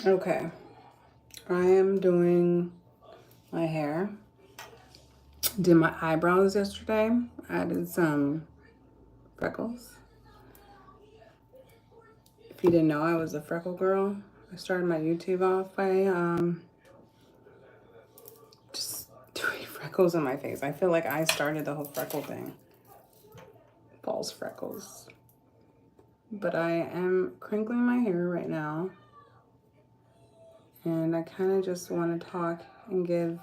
Okay, I am doing my hair. Did my eyebrows yesterday. Added some freckles. If you didn't know, I was a freckle girl. I started my YouTube off by just doing freckles on my face. I feel like I started the whole freckle thing. False freckles. But I am crinkling my hair right now. And I kind of just want to talk and give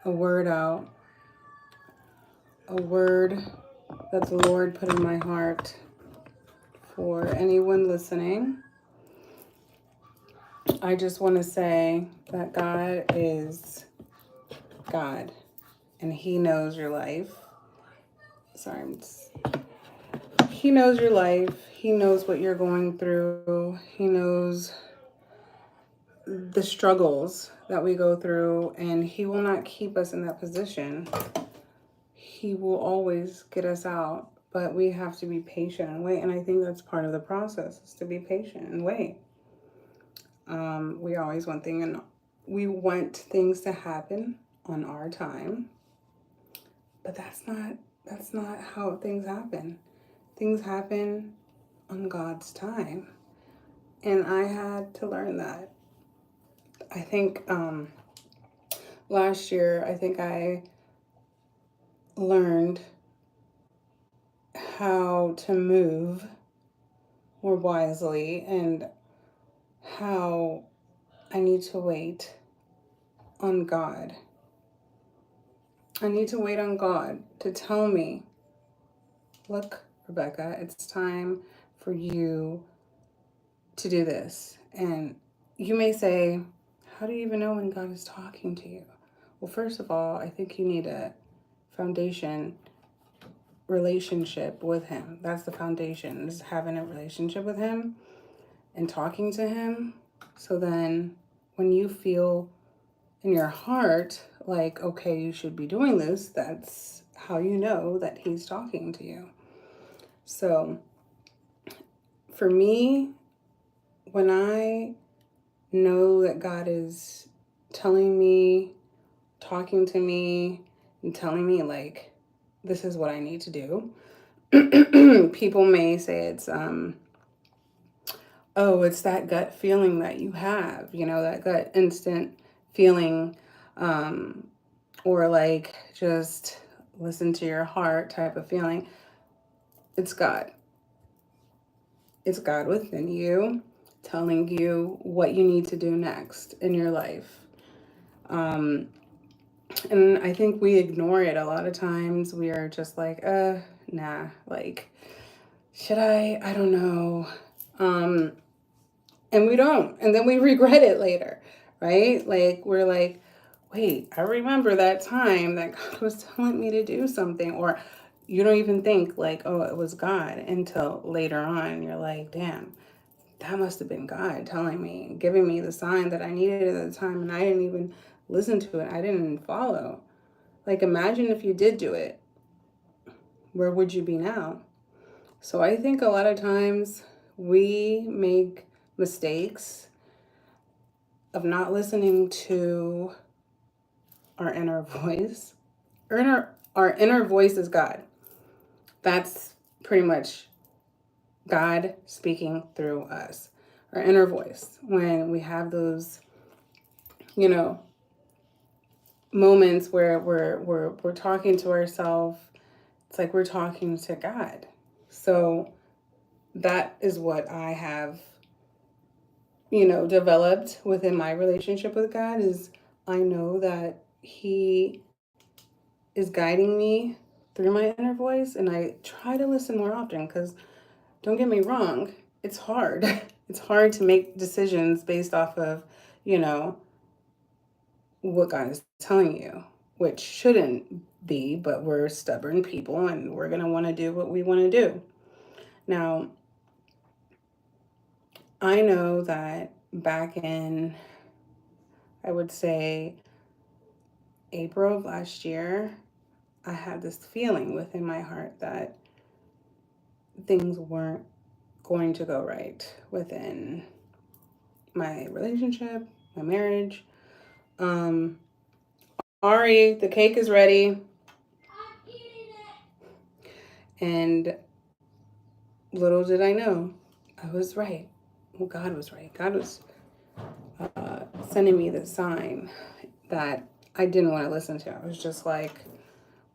a word out. A word that the Lord put in my heart for anyone listening. I just want to say that God is God and He knows your life. Sorry, He knows your life. He knows what you're going through. He knows the struggles that we go through, and He will not keep us in that position. He will always get us out, but we have to be patient and wait. And I think that's part of the process is to be patient and wait. We always we want things to happen on our time, but that's not how things happen. Things happen on God's time, and I had to learn that. I think last year, I think I learned how to move more wisely and how I need to wait on God. I need to wait on God to tell me, look, Rebecca, it's time for you to do this. And you may say, how do you even know when God is talking to you? Well, first of all, I think you need a foundation relationship with Him. That's the foundation, is having a relationship with Him and talking to Him. So then when you feel in your heart like, okay, you should be doing this, that's how you know that He's talking to you. So for me, when I know that God is telling me, talking to me, and telling me, like, this is what I need to do, people may say oh, it's that gut feeling that you have, that gut instant feeling, um, or like just listen to your heart type of feeling. It's God. It's God within you telling you what you need to do next in your life. Um, and I think we ignore it a lot of times. We are just like, nah, like, should I? I don't know. Um, and we don't. And then we regret it later, right? Like, we're like, wait, I remember that time that God was telling me to do something. Or you don't even think, like, oh, it was God until later on. You're like, damn, that must have been God telling me, giving me the sign that I needed at the time. And I didn't even listen to it. I didn't follow. Like, imagine if you did do it. Where would you be now? So I think a lot of times we make mistakes of not listening to our inner voice. Our inner voice is God. That's pretty much God speaking through us. Our inner voice. When we have those, you know, moments where we're talking to ourselves, it's like we're talking to God. So that is what I have, developed within my relationship with God is I know that He is guiding me through my inner voice, and I try to listen more often because don't get me wrong, it's hard. It's hard to make decisions based off of, you know, what God is telling you, which shouldn't be, but we're stubborn people and we're going to want to do what we want to do. Now, I know that back in, I would say, April of last year, I had this feeling within my heart that things weren't going to go right within my relationship, my marriage. Um, Ari, the cake is ready. And little did I know, I was right. Well, God was right. God was sending me the sign that I didn't want to listen to. I was just like,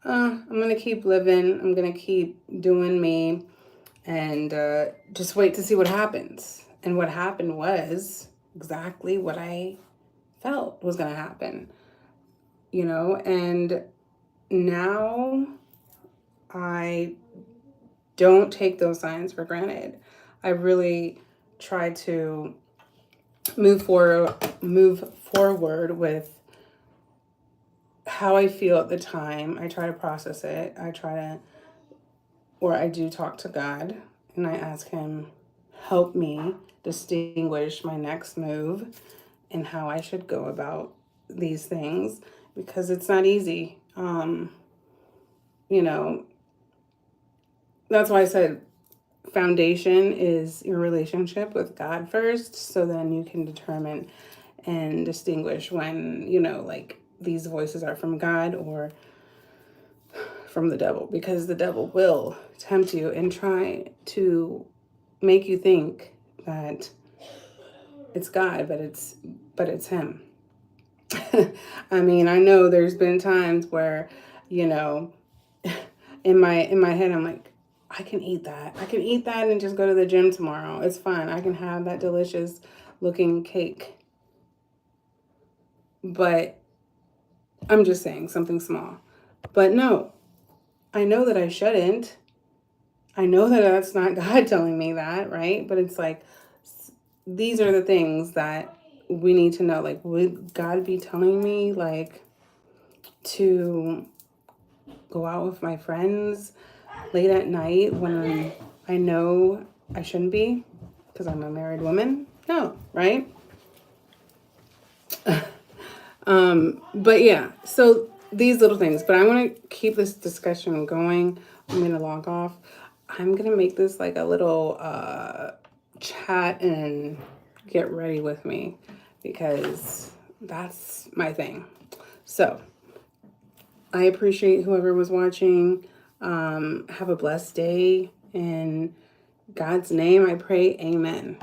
I'm going to keep living. I'm going to keep doing me and just wait to see what happens. And what happened was exactly what I felt was going to happen, and now I don't take those signs for granted. I really try to move forward with how I feel at the time. I try to process it. I do talk to God and I ask Him, help me distinguish my next move and how I should go about these things because it's not easy. You know, that's why I said foundation is your relationship with God first, so then you can determine and distinguish when, like these voices are from God or from the devil, because the devil will tempt you and try to make you think that it's God, but it's him. I mean, I know there's been times where, you know, in my head I'm like, I can eat that. I can eat that and just go to the gym tomorrow. It's fine. I can have that delicious looking cake. But I'm just saying something small. But no, I know that I shouldn't. I know that that's not God telling me that, right? But it's like, these are the things that we need to know. Like, would God be telling me, like, to go out with my friends late at night when I know I shouldn't be because I'm a married woman? No, right? But yeah, so these little things. But I want to keep this discussion going. I'm going to log off. I'm going to make this like a little chat and get ready with me because that's my thing. So I appreciate whoever was watching. Have a blessed day. In God's name, I pray, amen.